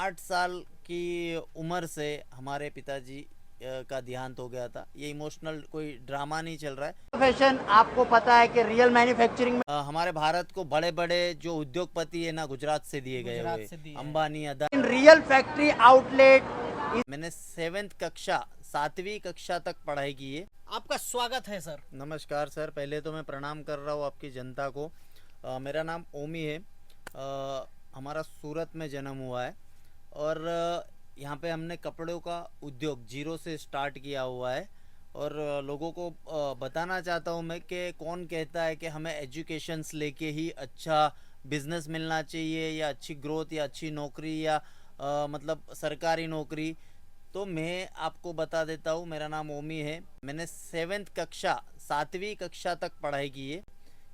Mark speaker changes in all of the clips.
Speaker 1: 8 साल की उम्र से हमारे पिताजी का देहांत हो गया था। ये इमोशनल कोई ड्रामा नहीं चल रहा है।
Speaker 2: प्रोफेशन आपको पता है कि रियल मैन्युफैक्चरिंग में
Speaker 1: हमारे भारत को बड़े बड़े जो उद्योगपति है ना, गुजरात से दिए गए
Speaker 3: गुजरात
Speaker 1: हुए,
Speaker 3: से दिए हैं।
Speaker 1: Ambani, Adani.
Speaker 2: Real factory outlet
Speaker 1: मैंने 7वीं कक्षा तक पढ़ाई की है।
Speaker 3: आपका स्वागत है सर।
Speaker 1: नमस्कार सर, पहले तो मैं प्रणाम कर रहा हूँ आपकी जनता को। मेरा नाम ओमी है। हमारा सूरत में जन्म हुआ है और यहाँ पे हमने कपड़ों का उद्योग जीरो से स्टार्ट किया हुआ है। और लोगों को बताना चाहता हूँ मैं कि कौन कहता है कि हमें एजुकेशंस लेके ही अच्छा बिजनेस मिलना चाहिए या अच्छी ग्रोथ या अच्छी नौकरी या मतलब सरकारी नौकरी। तो मैं आपको बता देता हूँ, मेरा नाम ओमी है। मैंने 7वीं कक्षा तक पढ़ाई की है,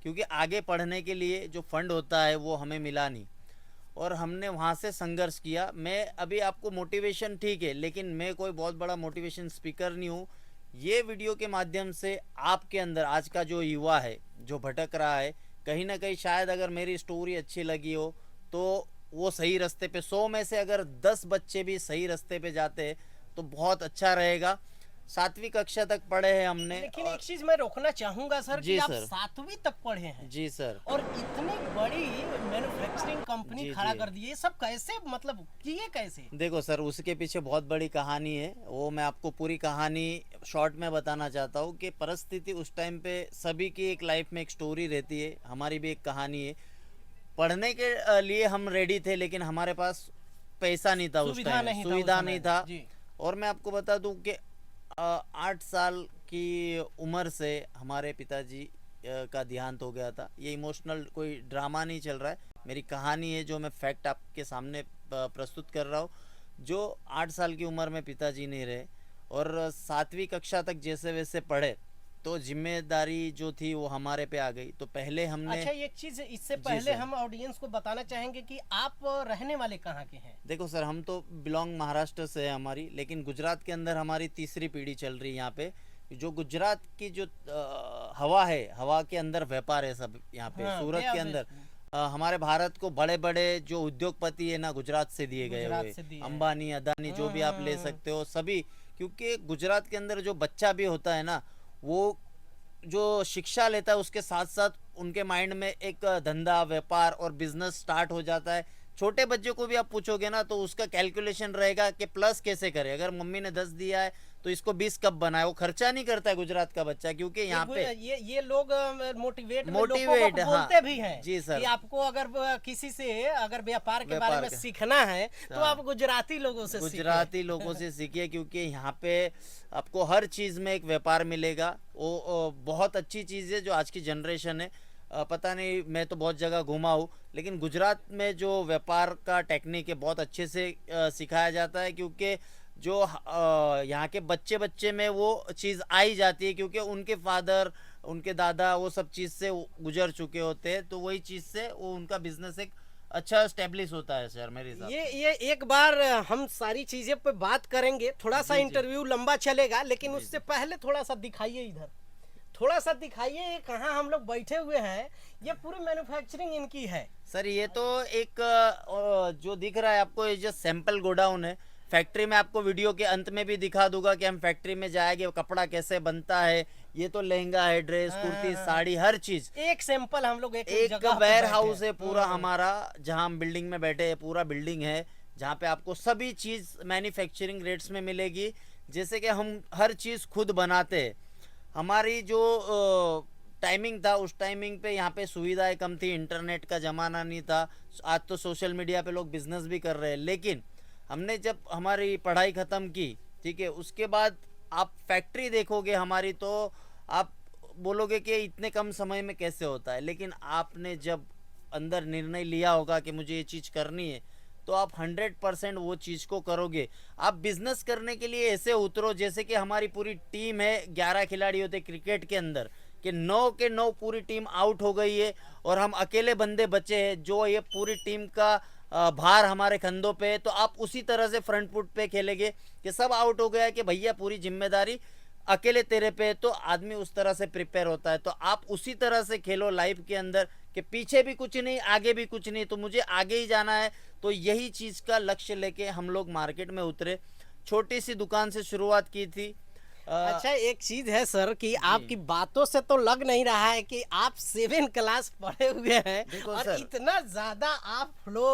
Speaker 1: क्योंकि आगे पढ़ने के लिए जो फंड होता है वो हमें मिला नहीं और हमने वहाँ से संघर्ष किया। मैं अभी आपको मोटिवेशन ठीक है, लेकिन मैं कोई बहुत बड़ा मोटिवेशन स्पीकर नहीं हूँ। ये वीडियो के माध्यम से आपके अंदर आज का जो युवा है जो भटक रहा है, कहीं ना कहीं शायद अगर मेरी स्टोरी अच्छी लगी हो तो वो सही रास्ते पे, 100 में से अगर 10 बच्चे भी सही रास्ते पे जाते हैं तो बहुत अच्छा रहेगा। 7वीं कक्षा तक पढ़े हैं हमने।
Speaker 3: लेकिन एक चीज मैं रोकना चाहूंगा सर
Speaker 1: जी
Speaker 3: कि आप
Speaker 1: सर।
Speaker 3: 7वीं तक पढ़े हैं
Speaker 1: जी सर।
Speaker 3: और इतनी बड़ी मैन्युफैक्चरिंग कंपनी
Speaker 1: जी,
Speaker 3: खड़ा
Speaker 1: जी।
Speaker 3: कर दी, ये सब कैसे, मतलब किए कैसे?
Speaker 1: देखो सर, उसके पीछे बहुत बड़ी कहानी है। वो मैं आपको पूरी कहानी शॉर्ट में बताना चाहता हूँ कि परिस्थिति उस टाइम पे सभी की एक लाइफ में एक स्टोरी रहती है, हमारी भी एक कहानी है। पढ़ने के लिए हम रेडी थे, लेकिन हमारे पास पैसा नहीं था, उस
Speaker 3: सुविधा
Speaker 1: टाइम
Speaker 3: नहीं था,
Speaker 1: सुविधा
Speaker 3: उस
Speaker 1: नहीं
Speaker 3: समय।
Speaker 1: था।
Speaker 3: जी।
Speaker 1: और मैं आपको बता दूं कि 8 साल की उम्र से हमारे पिताजी का देहांत हो गया था। ये इमोशनल कोई ड्रामा नहीं चल रहा है, मेरी कहानी है जो मैं फैक्ट आपके सामने प्रस्तुत कर रहा हूँ। जो 8 साल की उम्र में पिताजी नहीं रहे और 7वीं कक्षा तक जैसे वैसे पढ़े, तो जिम्मेदारी जो थी वो हमारे पे आ गई। तो पहले हमने
Speaker 3: अच्छा, एक चीज इससे
Speaker 1: जी
Speaker 3: पहले
Speaker 1: सर।
Speaker 3: हम ऑडियंस को बताना चाहेंगे कि आप रहने वाले कहाँ के हैं?
Speaker 1: देखो सर, हम तो बिलोंग महाराष्ट्र से है हमारी, लेकिन गुजरात के अंदर हमारी तीसरी पीढ़ी चल रही है यहाँ पे। जो गुजरात की जो हवा है, हवा के अंदर व्यापार है सब यहाँ पे।
Speaker 3: हाँ,
Speaker 1: सूरत के अंदर हमारे भारत को बड़े बड़े जो उद्योगपति है ना, गुजरात से दिए गए
Speaker 3: गुजरात
Speaker 1: हुए,
Speaker 3: से दिए हैं।
Speaker 1: अंबानी, अदानी, जो भी आप ले सकते हो सभी। क्योंकि गुजरात के अंदर जो बच्चा भी होता है ना, वो जो शिक्षा लेता है उसके साथ साथ उनके माइंड में एक धंधा, व्यापार और बिजनेस स्टार्ट हो जाता है। छोटे बच्चे को भी आप पूछोगे ना तो उसका कैलकुलेशन रहेगा कि प्लस कैसे करे। अगर मम्मी ने 10 दिया है तो इसको 20 कब बनाए। वो खर्चा नहीं करता है गुजरात का बच्चा, क्योंकि यहाँ पे
Speaker 3: ये लोग मोटिवेट
Speaker 1: मोटिवेट, हाँ,
Speaker 3: बोलते भी हैं
Speaker 1: जी सर,
Speaker 3: कि आपको अगर किसी से अगर व्यापार के
Speaker 1: व्यापार
Speaker 3: बारे में
Speaker 1: का
Speaker 3: सीखना है तो
Speaker 1: हाँ।
Speaker 3: आप गुजराती लोगों से
Speaker 1: गुजराती लोगों से सीखिए, क्योंकि यहाँ पे आपको हर चीज़ में एक व्यापार मिलेगा। वो बहुत अच्छी चीज़ है जो आज की जनरेशन है। पता नहीं, मैं तो बहुत जगह घूमा हूँ, लेकिन गुजरात में जो व्यापार का टेक्निक है बहुत अच्छे से सिखाया जाता है। क्योंकि जो यहाँ के बच्चे बच्चे में वो चीज़ आई जाती है, क्योंकि उनके फादर, उनके दादा वो सब चीज़ से गुजर चुके होते हैं। तो वही चीज़ से वो उनका बिजनेस एक अच्छा स्टैब्लिश होता है सर, मेरे हिसाब से।
Speaker 3: ये एक बार हम सारी चीजें पे बात करेंगे। थोड़ा सा
Speaker 1: जी, जी।
Speaker 3: इंटरव्यू लंबा चलेगा, लेकिन
Speaker 1: जी,
Speaker 3: उससे
Speaker 1: जी।
Speaker 3: पहले थोड़ा सा दिखाइए इधर, थोड़ा सा दिखाइए ये कहाँ हम लोग बैठे हुए हैं। ये पूरी मैन्युफैक्चरिंग इनकी है
Speaker 1: सर। ये तो एक जो दिख रहा है आपको, ये जो सैंपल गोडाउन है। फैक्ट्री में आपको वीडियो के अंत में भी दिखा दूंगा कि हम फैक्ट्री में जाएंगे, कपड़ा कैसे बनता है। ये तो लहंगा है, ड्रेस, कुर्ती, साड़ी, हर चीज।
Speaker 3: एक सैंपल हम लोग एक
Speaker 1: एक
Speaker 3: जगह पे
Speaker 1: वेयर
Speaker 3: बैठे
Speaker 1: हाउस
Speaker 3: हैं।
Speaker 1: है पूरा हमारा, जहां हम बिल्डिंग में बैठे हैं। पूरा बिल्डिंग है जहां पे आपको सभी चीज मैन्युफैक्चरिंग रेट्स में मिलेगी। जैसे कि हम हर चीज खुद बनाते हैं। हमारी जो टाइमिंग था, उस टाइमिंग पे यहाँ पे सुविधाएं कम थी, इंटरनेट का ज़माना नहीं था। आज तो सोशल मीडिया पे लोग बिजनेस भी कर रहे हैं। लेकिन हमने जब हमारी पढ़ाई ख़त्म की, ठीक है, उसके बाद आप फैक्ट्री देखोगे हमारी तो आप बोलोगे कि इतने कम समय में कैसे होता है। लेकिन आपने जब अंदर निर्णय लिया होगा कि मुझे ये चीज़ करनी है, तो आप 100% वो चीज़ को करोगे। आप बिजनेस करने के लिए ऐसे उतरो जैसे कि हमारी पूरी टीम है, 11 खिलाड़ी होते क्रिकेट के अंदर, कि 9 के 9 पूरी टीम आउट हो गई है और हम अकेले बंदे बचे हैं, जो ये पूरी टीम का भार हमारे कंधों पे है। तो आप उसी तरह से फ्रंट फुट पे खेलेंगे कि सब आउट हो गया है कि भैया पूरी जिम्मेदारी अकेले तेरे पे है। तो आदमी उस तरह से प्रिपेयर होता है। तो आप उसी तरह से खेलो लाइफ के अंदर कि पीछे भी कुछ नहीं, आगे भी कुछ नहीं, तो मुझे आगे ही जाना है। तो यही चीज़ का लक्ष्य लेके हम लोग मार्केट में उतरे। छोटी सी दुकान से शुरुआत की थी।
Speaker 3: अच्छा, एक चीज है सर कि
Speaker 1: जी।
Speaker 3: आपकी बातों से तो लग नहीं रहा है कि आप 7 क्लास पढ़े हुए हैं
Speaker 1: देखो
Speaker 3: और
Speaker 1: सर।
Speaker 3: इतना ज्यादा आप फ्लो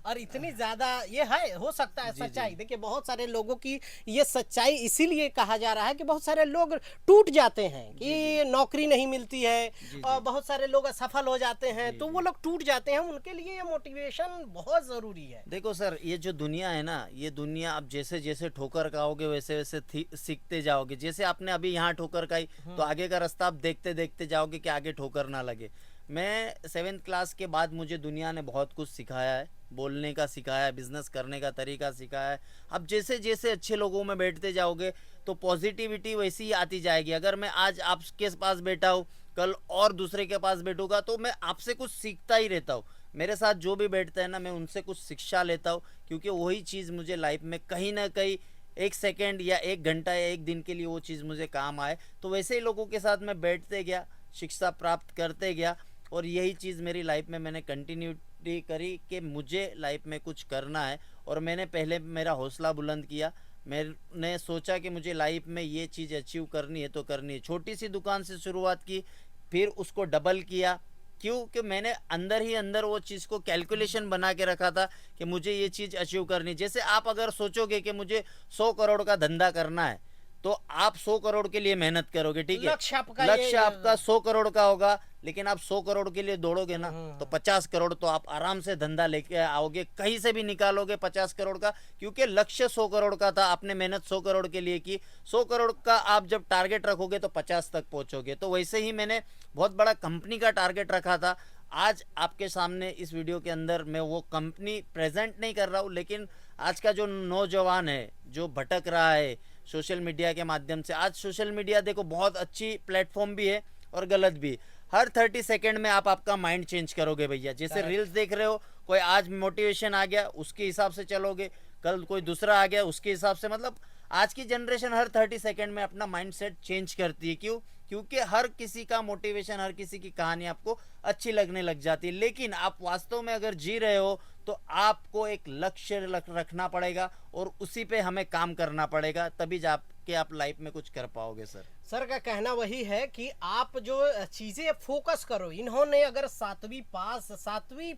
Speaker 3: और इतनी ज्यादा ये है, हो सकता है
Speaker 1: जी,
Speaker 3: सच्चाई।
Speaker 1: जी।
Speaker 3: देखिए बहुत सारे लोगों की ये सच्चाई इसीलिए कहा जा रहा है कि बहुत सारे लोग टूट जाते हैं कि नौकरी नहीं मिलती है
Speaker 1: जी,
Speaker 3: और
Speaker 1: जी।
Speaker 3: बहुत सारे लोग असफल हो जाते हैं,
Speaker 1: जी,
Speaker 3: तो
Speaker 1: जी।
Speaker 3: वो लोग टूट जाते हैं। उनके लिए ये मोटिवेशन बहुत जरूरी है।
Speaker 1: देखो सर, ये जो दुनिया है ना, ये दुनिया आप जैसे जैसे ठोकर खाओगे वैसे वैसे सीखते जाओगे। जैसे आपने अभी यहाँ ठोकर खाई, तो आगे का रास्ता आप देखते देखते जाओगे कि आगे ठोकर ना लगे। मैं 7th क्लास के बाद मुझे दुनिया ने बहुत कुछ सिखाया है, बोलने का सिखाया है, बिजनेस करने का तरीका सिखाया है। अब जैसे जैसे अच्छे लोगों में बैठते जाओगे तो पॉजिटिविटी वैसी ही आती जाएगी। अगर मैं आज आपके पास बैठा हूँ, कल और दूसरे के पास बैठूंगा, तो मैं आपसे कुछ सीखता ही रहता हूँ। मेरे साथ जो भी बैठता है ना, मैं उनसे कुछ शिक्षा लेता हूँ, क्योंकि वही चीज़ मुझे लाइफ में कहीं ना कहीं 1 सेकेंड या 1 घंटा या 1 दिन के लिए वो चीज़ मुझे काम आए। तो वैसे ही लोगों के साथ मैं बैठते गया, शिक्षा प्राप्त करते गया, और यही चीज़ मेरी लाइफ में मैंने कंटिन्यूटी करी कि मुझे लाइफ में कुछ करना है। और मैंने पहले मेरा हौसला बुलंद किया। मैंने सोचा कि मुझे लाइफ में ये चीज़ अचीव करनी है तो करनी है। छोटी सी दुकान से शुरुआत की, फिर उसको डबल किया। क्यों? कि मैंने अंदर ही अंदर वो चीज़ को कैलकुलेशन बना के रखा था कि मुझे ये चीज़ अचीव करनी। जैसे आप अगर सोचोगे कि मुझे 100 करोड़ का धंधा करना है, तो आप 100 करोड़ के लिए मेहनत करोगे, ठीक है।
Speaker 3: लक्ष्य आपका
Speaker 1: लक्ष्य आपका 100 करोड़ का होगा, लेकिन आप 100 करोड़ के लिए दौड़ोगे ना, तो 50 करोड़ तो आप आराम से धंधा लेके आओगे, कहीं से भी निकालोगे 50 करोड़ का। क्योंकि लक्ष्य 100 करोड़ का था, आपने मेहनत 100 करोड़ के लिए की। 100 करोड़ का आप जब टारगेट रखोगे तो 50 तक पहुंचोगे। तो वैसे ही मैंने बहुत बड़ा कंपनी का टारगेट रखा था। आज आपके सामने इस वीडियो के अंदर मैं वो कंपनी प्रेजेंट नहीं कर रहा हूँ, लेकिन आज का जो नौजवान है, जो भटक रहा है सोशल मीडिया के माध्यम से, आज सोशल मीडिया देखो बहुत अच्छी प्लेटफॉर्म भी है और गलत भी। हर 30 सेकंड में आप आपका माइंड चेंज करोगे भैया। जैसे रील्स देख रहे हो, कोई आज मोटिवेशन आ गया उसके हिसाब से चलोगे, कल कोई दूसरा आ गया उसके हिसाब से। मतलब आज की जनरेशन हर 30 सेकंड में अपना माइंड सेट चेंज करती है। क्यों? क्योंकि हर किसी का मोटिवेशन, हर किसी की कहानी आपको अच्छी लगने लग जाती है। लेकिन आप वास्तव में अगर जी रहे हो तो आपको एक लक्ष्य रखना पड़ेगा और उसी पे हमें काम करना पड़ेगा, तभी जाके आप लाइफ में कुछ कर पाओगे।
Speaker 3: सर का कहना वही है कि आप जो चीजें फोकस करो। इन्होंने अगर 7वीं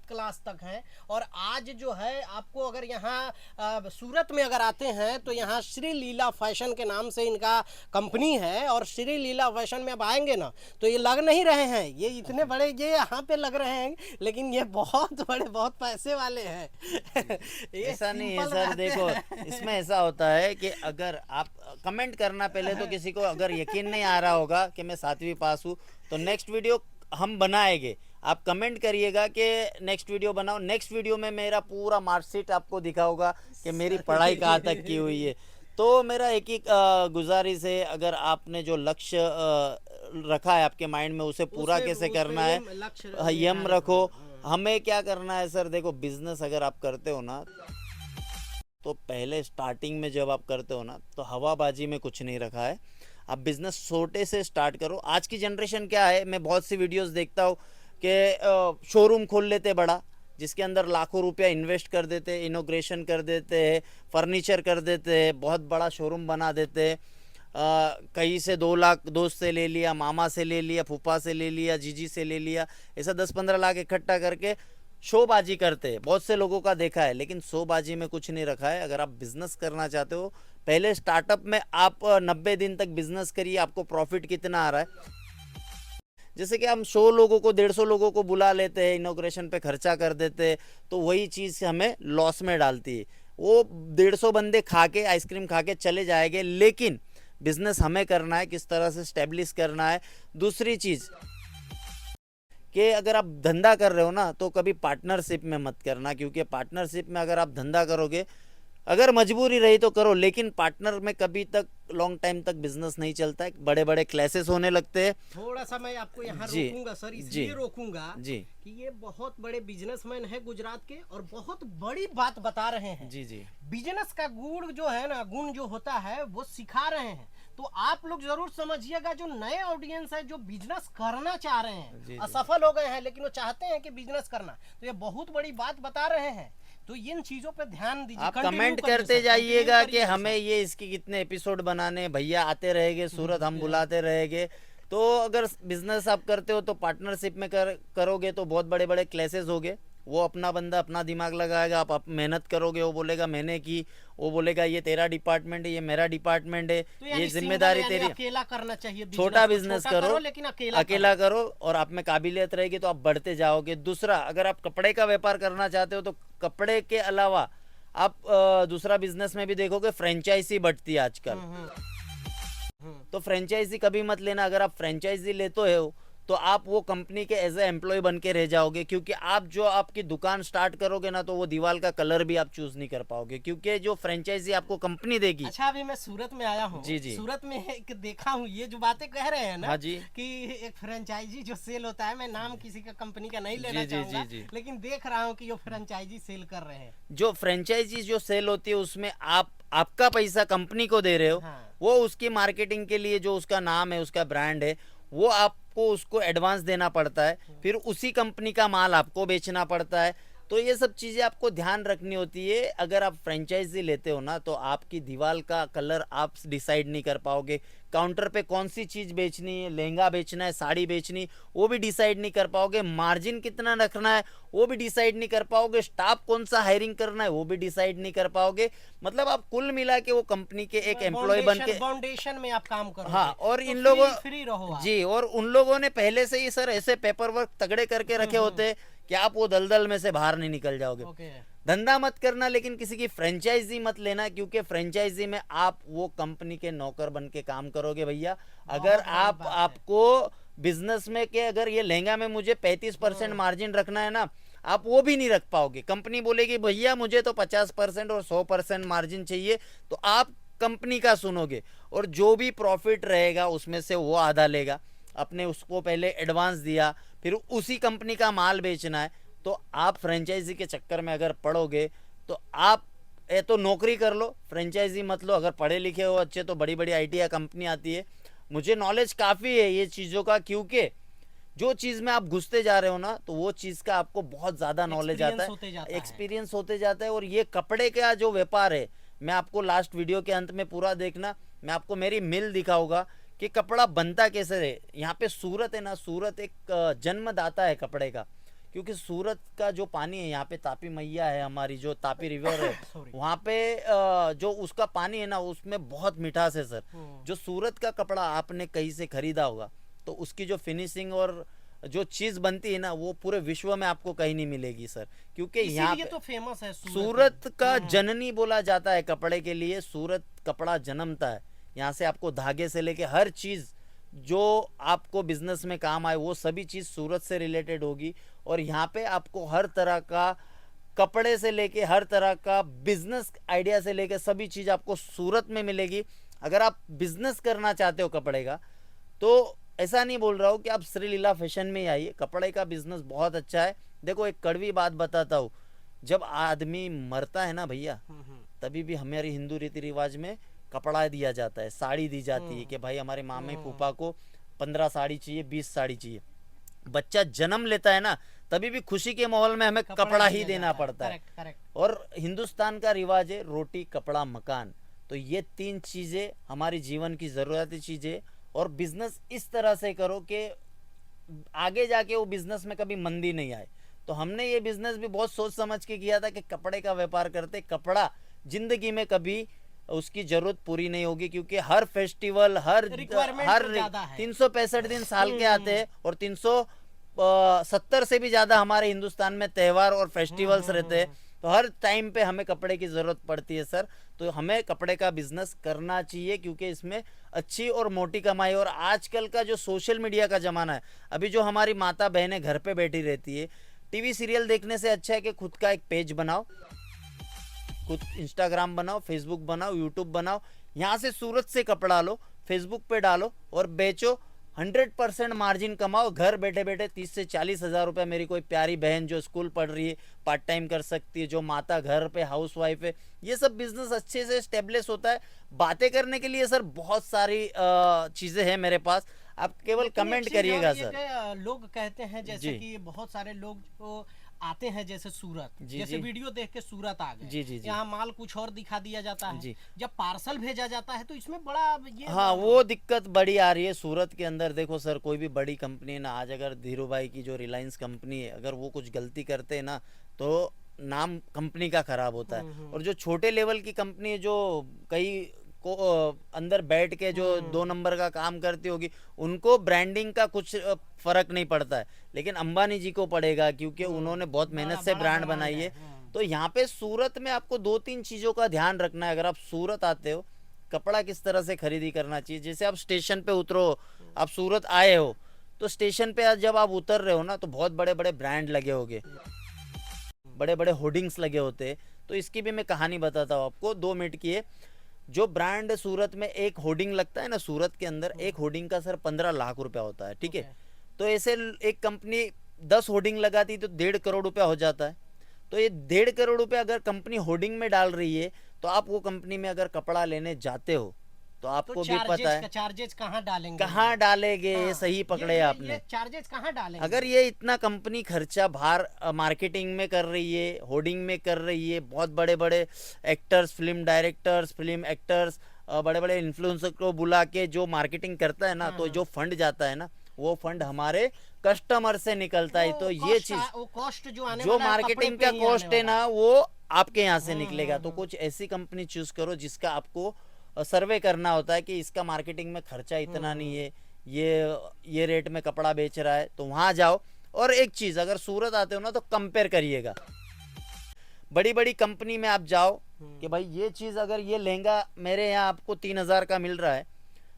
Speaker 3: क्लास तक हैं और आज जो है आपको अगर यहाँ सूरत में अगर आते हैं तो यहाँ श्री लीला फैशन के नाम से इनका कंपनी है, और श्री लीला फैशन में अब आएंगे ना तो ये लग नहीं रहे हैं ये इतने बड़े, ये यहाँ पे लग रहे हैं, लेकिन ये बहुत बड़े, बहुत पैसे वाले हैं।
Speaker 1: ऐसा नहीं है सर, देखो इसमें ऐसा होता है कि अगर आप कमेंट करना, पहले तो किसी को अगर यकीन नहीं आ रहा होगा कि मैं 7वीं पास हूँ, तो नेक्स्ट वीडियो हम बनाएंगे। आप कमेंट करिएगा कि नेक्स्ट वीडियो बनाओ। नेक्स्ट वीडियो में मेरा पूरा मार्कशीट आपको दिखाऊंगा कि मेरी पढ़ाई कहाँ तक की हुई है। तो मेरा एक ही गुजारिश है, अगर आपने जो लक्ष्य रखा है आपके माइंड में, उसे पूरा कैसे करना है, यम रखो। हमें क्या करना है सर, देखो बिजनेस अगर आप करते हो ना, तो पहले स्टार्टिंग में जब आप करते हो ना, तो हवाबाजी में कुछ नहीं रखा है। आप बिजनेस छोटे से स्टार्ट करो। आज की जनरेशन क्या है, मैं बहुत सी वीडियोस देखता हूँ कि शोरूम खोल लेते बड़ा, जिसके अंदर लाखों रुपया इन्वेस्ट कर देते हैं, इनोग्रेशन कर देते हैं, फर्नीचर कर देते हैं, बहुत बड़ा शोरूम बना देते हैं। कहीं से 2 लाख दोस्त से ले लिया, मामा से ले लिया, फूफा से ले लिया, जीजी से ले लिया, ऐसा 10-15 लाख इकट्ठा करके शोबाजी करते हैं। बहुत से लोगों का देखा है, लेकिन शोबाजी में कुछ नहीं रखा है। अगर आप बिजनेस करना चाहते हो, पहले स्टार्टअप में आप 90 दिन तक बिजनेस करिए, आपको प्रॉफिट कितना आ रहा है। जैसे कि हम 100 लोगों को, 150 लोगों को बुला लेते हैं, इनोग्रेशन पे खर्चा कर देते हैं, तो वही चीज़ हमें लॉस में डालती है। वो 150 बंदे खा के, आइसक्रीम खा के चले जाएंगे, लेकिन बिजनेस हमें करना है, किस तरह से स्टेब्लिश करना है। दूसरी चीज़ कि अगर आप धंधा कर रहे हो ना, तो कभी पार्टनरशिप में मत करना, क्योंकि पार्टनरशिप में अगर आप धंधा करोगे, अगर मजबूरी रही तो करो, लेकिन पार्टनर में कभी तक लॉन्ग टाइम तक बिजनेस नहीं चलता है। बड़े बड़े क्लैसेस होने लगते हैं।
Speaker 3: थोड़ा सा मैं आपको यहाँ
Speaker 1: जी,
Speaker 3: रोकूंगा सर,
Speaker 1: जी,
Speaker 3: इसलिए रोकूंगा
Speaker 1: जी,
Speaker 3: कि ये बहुत बड़े बिजनेसमैन है गुजरात के और बहुत बड़ी बात बता रहे हैं।
Speaker 1: जी, जी,
Speaker 3: बिजनेस का गुण जो है ना, गुण जो होता है वो सिखा रहे हैं। तो आप लोग जरूर समझिएगा, जो नए ऑडियंस है जो बिजनेस करना चाह रहे हैं,
Speaker 1: जी।
Speaker 3: असफल हो गए हैं लेकिन वो चाहते हैं कि बिजनेस करना, तो ये बहुत बड़ी बात बता रहे हैं। तो इन चीजों पे ध्यान दीजिए,
Speaker 1: आप
Speaker 3: continue
Speaker 1: कमेंट
Speaker 3: करिए
Speaker 1: करते
Speaker 3: सर,
Speaker 1: जाइएगा
Speaker 3: continue
Speaker 1: कि
Speaker 3: करिए
Speaker 1: हमें
Speaker 3: सर।
Speaker 1: ये इसके कितने एपिसोड बनाने, भैया आते रहेंगे सूरत, हम बुलाते रहेंगे। तो अगर बिजनेस आप करते हो तो पार्टनरशिप में करोगे तो बहुत बड़े बड़े क्लासेस होगे। वो अपना बंदा अपना दिमाग लगाएगा, आप मेहनत करोगे, वो बोलेगा मैंने की, वो बोलेगा ये तेरा डिपार्टमेंट है, ये मेरा डिपार्टमेंट है,
Speaker 3: तो
Speaker 1: ये
Speaker 3: यानी
Speaker 1: जिम्मेदारी
Speaker 3: single यानी
Speaker 1: तेरी।
Speaker 3: अकेला करना चाहिए business
Speaker 1: छोटा
Speaker 3: को,
Speaker 1: बिजनेस
Speaker 3: छोटा
Speaker 1: करो,
Speaker 3: लेकिन अकेला
Speaker 1: अकेला करो, और आप में काबिलियत रहेगी तो आप बढ़ते जाओगे। दूसरा, अगर आप कपड़े का व्यापार करना चाहते हो तो कपड़े के अलावा आप दूसरा बिजनेस में भी देखोगे, फ्रेंचाइजी बढ़ती है आजकल। तो फ्रेंचाइजी कभी मत लेना। अगर आप फ्रेंचाइजी लेते हो तो आप वो कंपनी के एज ए एम्प्लॉय बन के रह जाओगे, क्योंकि आप जो आपकी दुकान स्टार्ट करोगे ना, तो वो दीवार का कलर भी आप चूज नहीं कर पाओगे, क्योंकि जो फ्रेंचाइजी आपको कंपनी देगी।
Speaker 3: अच्छा, अभी मैं सूरत में आया हूँ।
Speaker 1: जी, जी।
Speaker 3: सूरत में एक देखा हूँ, ये जो बातें कह रहे हैं ना,
Speaker 1: हाँ जी।
Speaker 3: कि एक फ्रेंचाइजी जो सेल होता है, मैं नाम किसी का कंपनी का नहीं लेना
Speaker 1: जी, जी,
Speaker 3: चाहूंगा,
Speaker 1: जी, जी।
Speaker 3: लेकिन देख रहा हूँ कि वो फ्रेंचाइजी सेल कर रहे हैं।
Speaker 1: जो फ्रेंचाइजी जो सेल होती है उसमें आप आपका पैसा कंपनी को दे रहे हो।
Speaker 3: हाँ।
Speaker 1: वो उसकी मार्केटिंग के लिए जो उसका नाम है, उसका ब्रांड है, वो आपको उसको एडवांस देना पड़ता है, फिर उसी कंपनी का माल आपको बेचना पड़ता है। तो ये सब चीज़ें आपको ध्यान रखनी होती है। अगर आप फ्रेंचाइजी लेते हो ना, तो आपकी दीवार का कलर आप डिसाइड नहीं कर पाओगे, काउंटर पे कौन सी चीज़ बेचनी है, लहंगा बेचना है, साड़ी बेचनी, वो भी डिसाइड नहीं कर पाओगे, मार्जिन कितना रखना है वो भी डिसाइड नहीं कर पाओगे, स्टाफ कौन सा हायरिंग करना है वो भी डिसाइड नहीं कर पाओगे। मतलब आप कुल मिला के वो कंपनी के एक एम्प्लॉय बन के,
Speaker 3: फाउंडेशन में आप काम करो।
Speaker 1: हाँ, और
Speaker 3: तो
Speaker 1: इन लोगों
Speaker 3: फ्री रहो आप।
Speaker 1: जी, और उन लोगों ने पहले से ही सर ऐसे पेपर वर्क तगड़े करके रखे होते कि आप वो दलदल में से बाहर नहीं निकल जाओगे।
Speaker 3: ओके।
Speaker 1: धंधा मत करना, लेकिन किसी की फ्रेंचाइजी मत लेना, क्योंकि फ्रेंचाइजी में आप वो कंपनी के नौकर बन के काम करोगे भैया। अगर
Speaker 3: बड़ी
Speaker 1: आप
Speaker 3: बात है।
Speaker 1: आपको बिजनेस में के अगर ये लहंगा में मुझे 35% मार्जिन रखना है ना, आप वो भी नहीं रख पाओगे। कंपनी बोलेगी भैया मुझे तो 50% और 100% मार्जिन चाहिए, तो आप कंपनी का सुनोगे, और जो भी प्रॉफिट रहेगा उसमें से वो आधा लेगा। अपने उसको पहले एडवांस दिया, फिर उसी कंपनी का माल बेचना है। तो आप फ्रेंचाइजी के चक्कर में अगर पड़ोगे तो आप तो नौकरी कर लो, फ्रेंचाइजी मत लो। अगर पढ़े लिखे हो अच्छे तो बड़ी बड़ी आईटी कंपनी आती है, मुझे नॉलेज काफ़ी है ये चीज़ों का, क्योंकि जो चीज़ में आप घुसते जा रहे हो ना, तो वो चीज़ का आपको बहुत ज़्यादा नॉलेज आता है, एक्सपीरियंस होते जाता है। और ये कपड़े का जो व्यापार है, मैं आपको लास्ट वीडियो के अंत में पूरा देखना, मैं आपको मेरी मिल दिखाऊंगा कि कपड़ा बनता कैसे है। यहाँ पे सूरत है ना, सूरत एक जन्मदाता है कपड़े का, क्योंकि सूरत का जो पानी है, यहाँ पे तापी मैया है हमारी, जो तापी रिवर है, वहाँ पे जो उसका पानी है ना, उसमें बहुत मिठास है सर। जो सूरत का कपड़ा आपने कहीं से खरीदा होगा, तो उसकी जो फिनिशिंग और जो चीज़ बनती है ना, वो पूरे विश्व में आपको कहीं नहीं मिलेगी सर, क्योंकि यहाँ पे
Speaker 3: तो फेमस है
Speaker 1: सूरत का जननी बोला जाता है कपड़े के लिए। सूरत कपड़ा जन्मता है, यहाँ से आपको धागे से लेके हर चीज़ जो आपको बिजनेस में काम आए, वो सभी चीज़ सूरत से रिलेटेड होगी। और यहाँ पे आपको हर तरह का कपड़े से लेके, हर तरह का बिजनेस आइडिया से लेके सभी चीज़ आपको सूरत में मिलेगी। अगर आप बिजनेस करना चाहते हो कपड़े का, तो ऐसा नहीं बोल रहा हूँ कि आप श्रीलीला फैशन में ही आइए, कपड़े का बिजनेस बहुत अच्छा है। देखो एक कड़वी बात बताता हूँ, जब आदमी मरता है ना भैया, तभी भी हमारे हिंदू रीति रिवाज में कपड़ा दिया जाता है, साड़ी दी जाती है कि भाई हमारे मामे फूफा को 15 साड़ी चाहिए, 20 साड़ी चाहिए। बच्चा जन्म लेता है ना, तभी भी खुशी के माहौल में हमें कपड़ा ही देना पड़ता है। और हिंदुस्तान का रिवाज है रोटी कपड़ा मकान, तो ये 3 चीज़ें हमारी जीवन की ज़रूरती चीज़ें। और बिजनेस इस तरह से करो कि आगे जाके वो बिजनेस में कभी मंदी नहीं आए। तो हमने ये बिजनेस भी बहुत सोच समझ के किया था कि कपड़े का व्यापार करते, कपड़ा जिंदगी में कभी उसकी जरूरत पूरी नहीं होगी, क्योंकि हर फेस्टिवल हर 365 दिन साल के आते हैं, और 370 से भी ज्यादा हमारे हिंदुस्तान में त्योहार और फेस्टिवल्स रहते हैं। तो हर टाइम पे हमें कपड़े की ज़रूरत पड़ती है सर। तो हमें कपड़े का बिजनेस करना चाहिए, क्योंकि इसमें अच्छी और मोटी कमाई। और आजकल का जो सोशल मीडिया का ज़माना है, अभी जो हमारी माता बहनें घर पे बैठी रहती है, टीवी सीरियल देखने से अच्छा है कि खुद का एक पेज बनाओ, खुद इंस्टाग्राम बनाओ, फेसबुक बनाओ, यूट्यूब बनाओ, यहाँ से सूरत से कपड़ा लो, फेसबुक पे डालो और बेचो। 100% मार्जिन कमाओ, घर बैठे बैठे 30 से 40 हज़ार रुपये। मेरी कोई प्यारी बहन जो स्कूल पढ़ रही है पार्ट टाइम कर सकती है, जो माता घर पे हाउस वाइफ है, ये सब बिजनेस अच्छे से स्टेब्लिश होता है। बातें करने के लिए सर बहुत सारी चीज़ें हैं मेरे पास, आप केवल
Speaker 3: लेकिन एक
Speaker 1: कमेंट
Speaker 3: चीज
Speaker 1: करिएगा
Speaker 3: और ये
Speaker 1: सर।
Speaker 3: कि, लोग कहते हैं जैसे
Speaker 1: जी।
Speaker 3: कि बहुत सारे लोग जो आते हैं जैसे सूरत,
Speaker 1: जी,
Speaker 3: जैसे
Speaker 1: जी।
Speaker 3: वीडियो देख के सूरत आ गए,
Speaker 1: जी, जी, जी।
Speaker 3: यहाँ माल कुछ और दिखा दिया जाता है,
Speaker 1: जी।
Speaker 3: जब पार्सल भेजा जाता है तो इसमें बड़ा ये
Speaker 1: हाँ, वो दिक्कत बड़ी आ रही है सूरत के अंदर। देखो सर, कोई भी बड़ी कंपनी है ना, आज अगर धीरू भाई की जो रिलायंस कंपनी है, अगर वो कुछ गलती करते हैं ना, तो नाम कंपनी का खराब होता है। और जो छोटे लेवल की कंपनी है, जो कई को अंदर बैठ के जो 2 नंबर का काम करती होगी, उनको ब्रांडिंग का कुछ फर्क नहीं पड़ता है, लेकिन अंबानी जी को पड़ेगा, क्योंकि उन्होंने बहुत मेहनत से
Speaker 3: बड़ा
Speaker 1: ब्रांड
Speaker 3: ब्रांड
Speaker 1: बनाई
Speaker 3: है,
Speaker 1: है। तो यहाँ पे सूरत में आपको 2-3 चीज़ों का ध्यान रखना है। अगर आप सूरत आते हो, कपड़ा किस तरह से खरीदी करना चाहिए। जैसे आप स्टेशन पे उतरो, आप सूरत आए हो, तो स्टेशन पे जब आप उतर रहे हो ना, तो बहुत बड़े बड़े ब्रांड लगे होंगे, बड़े बड़े होर्डिंग्स लगे होते हैं। तो इसकी भी मैं कहानी बताता हूँ आपको, 2 मिनट की है। जो ब्रांड सूरत में एक होर्डिंग लगता है ना, सूरत के अंदर एक होर्डिंग का सर 15 लाख रुपया होता है, ठीक है। तो ऐसे एक कंपनी 10 होर्डिंग लगाती तो 1.5 करोड़ रुपया हो जाता है। तो ये 1.5 करोड़ रुपया अगर कंपनी होर्डिंग में डाल रही है, तो आप वो कंपनी में अगर कपड़ा लेने जाते हो, तो आपको भी पता है
Speaker 3: चार्जेस कहाँ डालेंगे,
Speaker 1: कहाँ डालेंगे। ये
Speaker 3: हाँ,
Speaker 1: सही पकड़े
Speaker 3: ये
Speaker 1: आपने।
Speaker 3: चार्जेस कहाँ डालेंगे।
Speaker 1: अगर ये इतना कंपनी खर्चा बाहर मार्केटिंग में कर रही है, होर्डिंग में कर रही है, बहुत बड़े बड़े actors, film directors, film actors, बड़े बड़े इन्फ्लुएंसर को बुला के जो मार्केटिंग करता है ना, तो जो फंड जाता है ना, वो फंड हमारे कस्टमर से निकलता है। तो ये चीज,
Speaker 3: वो कॉस्ट जो आने
Speaker 1: जो
Speaker 3: वाला है,
Speaker 1: मार्केटिंग
Speaker 3: कपड़े
Speaker 1: का
Speaker 3: पे ही
Speaker 1: कॉस्ट
Speaker 3: आने
Speaker 1: है
Speaker 3: वाला
Speaker 1: ना, वो आपके यहाँ से निकलेगा। तो कुछ ऐसी कंपनी चूज करो जिसका आपको सर्वे करना होता है कि इसका मार्केटिंग में खर्चा इतना नहीं है, ये रेट में कपड़ा बेच रहा है, तो वहाँ जाओ। और एक चीज़, अगर सूरत आते हो ना, तो कंपेयर करिएगा। बड़ी बड़ी कंपनी में आप जाओ कि भाई ये चीज़, अगर ये लहंगा मेरे यहाँ आपको 3,000 का मिल रहा है,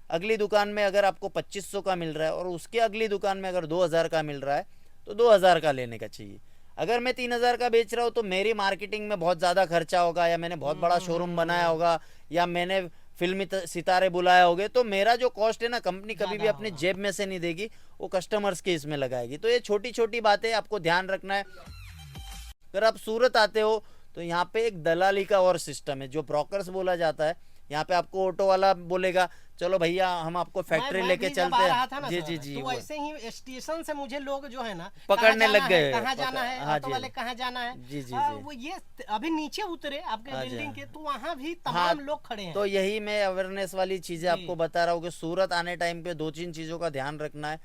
Speaker 1: अगली दुकान में अगर आपको 2500 का मिल रहा है, और उसके अगली दुकान में अगर 2,000 का मिल रहा है, तो 2,000 का लेने का चाहिए। अगर मैं 3,000 का बेच रहा हूँ, तो मेरी मार्केटिंग में बहुत ज़्यादा खर्चा होगा, या मैंने बहुत बड़ा शोरूम बनाया होगा, या मैंने फिल्मी सितारे बुलाए होंगे, तो मेरा जो कॉस्ट है ना, कंपनी कभी भी अपने जेब में से नहीं देगी, वो कस्टमर्स के इसमें लगाएगी। तो ये छोटी छोटी बातें आपको ध्यान रखना है। अगर आप सूरत आते हो, तो यहाँ पे एक दलाली का और सिस्टम है, जो ब्रोकर्स बोला जाता है। यहाँ पे आपको ऑटो वाला बोलेगा, चलो भैया हम आपको फैक्ट्री लेके चलते हैं। जी जी जी,
Speaker 3: तो ऐसे ही स्टेशन से मुझे लोग जो है ना
Speaker 1: पकड़ने लग गए,
Speaker 3: कहाँ जाना है,
Speaker 1: हाँ
Speaker 3: ऑटो
Speaker 1: जी,
Speaker 3: वाले कहाँ जाना है।
Speaker 1: जी जी जी।
Speaker 3: वो ये अभी नीचे उतरे आपके
Speaker 1: हाँ जी,
Speaker 3: बिल्डिंग
Speaker 1: हाँ।
Speaker 3: के, तो वहाँ भी
Speaker 1: हाँ,
Speaker 3: तमाम लोग खड़े हैं।
Speaker 1: तो यही मैं अवेयरनेस वाली चीज़ें आपको बता रहा हूँ कि सूरत आने टाइम पे 2-3 चीज़ों का ध्यान रखना है।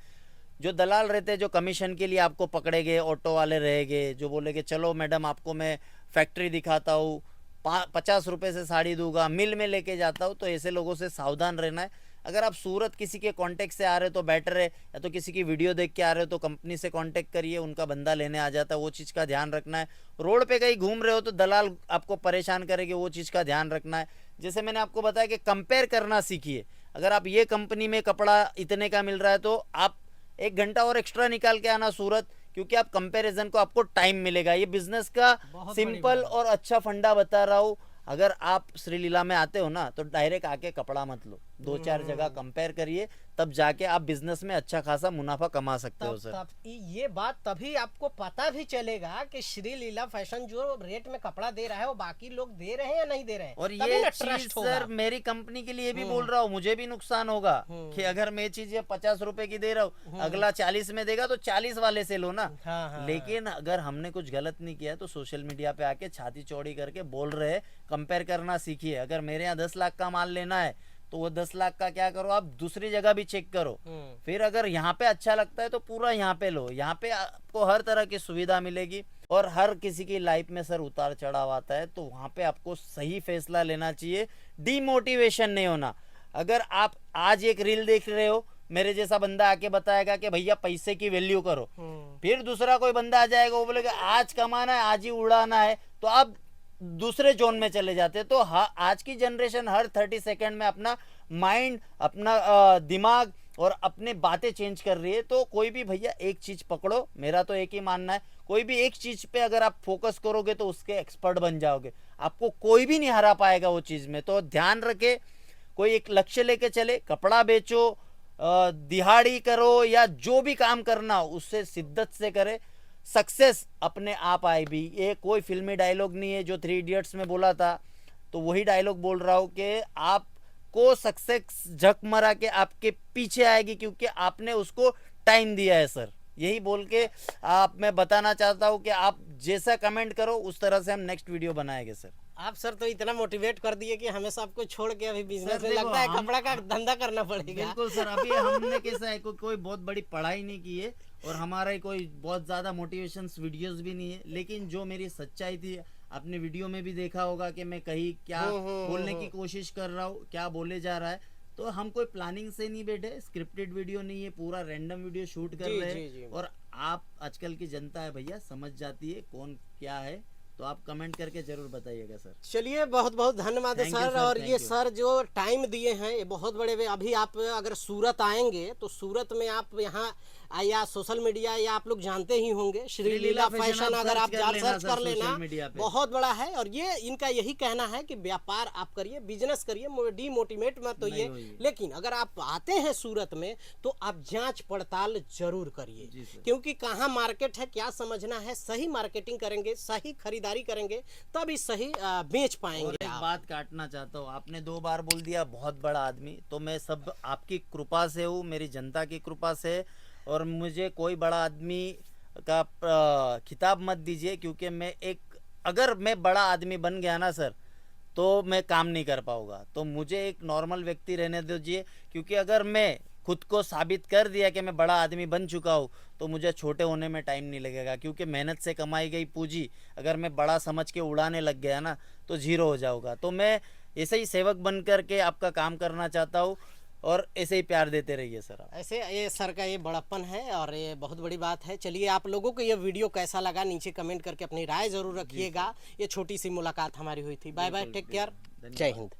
Speaker 1: जो दलाल रहते हैं, जो कमीशन के लिए आपको पकड़ेंगे, ऑटो वाले रहेंगे, जो बोलेंगे चलो मैडम आपको मैं फैक्ट्री दिखाता हूँ, 50 रुपये से साड़ी दूंगा, मिल में लेके जाता हूँ, तो ऐसे लोगों से सावधान रहना है। अगर आप सूरत किसी के कांटेक्ट से आ रहे हो तो बेटर है, या तो किसी की वीडियो देख के आ रहे हो तो कंपनी से कांटेक्ट करिए, उनका बंदा लेने आ जाता है, वो चीज़ का ध्यान रखना है। रोड पे कहीं घूम रहे हो तो दलाल आपको परेशान करेंगे, वो चीज़ का ध्यान रखना है। जैसे मैंने आपको बताया कि कंपेयर करना सीखिए। अगर आप ये कंपनी में कपड़ा इतने का मिल रहा है, तो आप 1 घंटा और एक्स्ट्रा निकाल के आना सूरत, क्योंकि आप कंपैरिजन को आपको टाइम मिलेगा। ये बिजनेस का सिंपल और अच्छा फंडा बता रहा हूँ। अगर आप श्रीलीला में आते हो ना, तो डायरेक्ट आके कपड़ा मत लो, 2-4 जगह कंपेयर करिए, तब जाके आप बिजनेस में अच्छा खासा मुनाफा कमा सकते हो सर।
Speaker 3: ये बात तभी आपको पता भी चलेगा कि श्री लीला फैशन जो रेट में कपड़ा दे रहा है, वो बाकी लोग दे रहे हैं या नहीं दे रहे हैं।
Speaker 1: और ये चीज सर मेरी कंपनी के लिए भी बोल रहा हूँ, मुझे भी नुकसान होगा कि अगर मैं चीज 50 रुपए की दे रहा हूँ, अगला 40 में देगा, तो 40 वाले से लो ना। लेकिन अगर हमने कुछ गलत नहीं किया, तो सोशल मीडिया पे आके छाती चौड़ी करके बोल रहे हैं, कंपेयर करना सीखिए। अगर मेरे यहाँ 10 लाख का माल लेना है, तो वो 10 लाख का क्या करो, आप दूसरी जगह भी चेक करो। फिर अगर यहाँ पे अच्छा लगता है, तो पूरा यहाँ पे लो। यहाँ पे आपको हर तरह की सुविधा मिलेगी, और हर किसी की लाइफ में सर उतार चढ़ाव आता है, तो वहाँ पे आपको सही फैसला लेना चाहिए, डीमोटिवेशन नहीं होना। अगर आप आज एक रील देख रहे हो, मेरे जैसा बंदा आके बताएगा कि भैया पैसे की वैल्यू करो, फिर दूसरा कोई बंदा आ जाएगा, वो बोलेगा आज कमाना है, आज ही उड़ाना है, तो आप दूसरे जोन में चले जाते हैं। तो आज की जनरेशन हर 30 सेकंड में अपना माइंड, अपना दिमाग और अपने बातें चेंज कर रही है। तो कोई भी भैया एक चीज पकड़ो, मेरा तो एक ही मानना है, कोई भी एक चीज पे अगर आप फोकस करोगे तो उसके एक्सपर्ट बन जाओगे, आपको कोई भी नहीं हरा पाएगा वो चीज में। तो ध्यान रखे, कोई एक लक्ष्य लेके चले, कपड़ा बेचो, दिहाड़ी करो या जो भी काम करना हो उससे शिद्दत से करे, सक्सेस अपने आप आएगी। ये कोई फिल्मी डायलॉग नहीं है जो 3 इडियट्स में बोला था, तो वही डायलॉग बोल रहा हूँ कि आपको सक्सेस झक मरा के आपके पीछे आएगी, क्योंकि आपने उसको टाइम दिया है सर। यही बोल के आप मैं बताना चाहता हूँ कि आप जैसा कमेंट करो उस तरह से हम नेक्स्ट वीडियो बनाएंगे सर।
Speaker 3: आप सर तो इतना मोटिवेट कर दिए कि हमें सबको छोड़ के अभी बिजनेस में
Speaker 1: देखो,
Speaker 3: लगता है
Speaker 1: हम-
Speaker 3: कपड़ा का धंधा करना पड़ेगा।
Speaker 1: बिल्कुल सर, अभी हमने कैसा है कोई बहुत बड़ी पढ़ाई नहीं की है और हमारा कोई बहुत ज़्यादा मोटिवेशन वीडियोस भी नहीं है, लेकिन जो मेरी सच्चाई थी आपने वीडियो में भी देखा होगा कि मैं कहीं क्या बोलने की कोशिश कर रहा हूँ, क्या बोले जा रहा है। तो हम कोई प्लानिंग से नहीं बैठे, स्क्रिप्टेड वीडियो नहीं है, पूरा रैंडम वीडियो शूट कर
Speaker 3: जी,
Speaker 1: रहे
Speaker 3: जी, जी।
Speaker 1: हैं। और आप आजकल की जनता है भैया, समझ जाती है कौन क्या है, तो आप कमेंट करके जरूर बताइएगा सर।
Speaker 3: चलिए बहुत बहुत धन्यवाद
Speaker 1: Thank you,
Speaker 3: सर।
Speaker 1: sir,
Speaker 3: और
Speaker 1: thank
Speaker 3: ये
Speaker 1: you.
Speaker 3: सर जो टाइम दिए हैं ये बहुत बड़े। अभी आप अगर सूरत आएंगे तो सूरत में आप यहाँ या सोशल मीडिया या आप लोग जानते ही होंगे श्री लीला फैशन, अगर आप सर्च कर लेना, बहुत बड़ा है। और ये इनका यही कहना है कि व्यापार आप करिए, बिजनेस करिए, डीमोटिवेट मत होइए। लेकिन अगर आप आते हैं सूरत में तो आप जांच पड़ताल जरूर करिए, क्योंकि कहाँ मार्केट है क्या समझना है। सही मार्केटिंग करेंगे, सही खरीदारी करेंगे, तभी सही बेच
Speaker 1: और
Speaker 3: पाएंगे
Speaker 1: एक
Speaker 3: आप।
Speaker 1: बात काटना चाहता हूँ, आपने 2 बार बोल दिया बहुत बड़ा आदमी, तो मैं सब आपकी कृपा से हूँ, मेरी जनता की कृपा से। और मुझे कोई बड़ा आदमी का खिताब मत दीजिए, क्योंकि अगर मैं बड़ा आदमी बन गया ना सर तो मैं काम नहीं कर पाऊँगा। तो मुझे एक नॉर्मल व्यक्ति रहने दीजिए, क्योंकि अगर मैं खुद को साबित कर दिया कि मैं बड़ा आदमी बन चुका हूँ तो मुझे छोटे होने में टाइम नहीं लगेगा, क्योंकि मेहनत से कमाई गई पूंजी अगर मैं बड़ा समझ के उड़ाने लग गया ना तो जीरो हो जाऊँगा। तो मैं ऐसे ही सेवक बन कर के आपका काम करना चाहता हूँ, और ऐसे ही प्यार देते रहिए सर आप।
Speaker 3: ऐसे ये सर का ये बड़प्पन है और ये बहुत बड़ी बात है। चलिए आप लोगों को ये वीडियो कैसा लगा नीचे कमेंट करके अपनी राय जरूर रखिएगा। ये छोटी सी मुलाकात हमारी हुई थी। बाय बाय, टेक केयर, जय हिंद।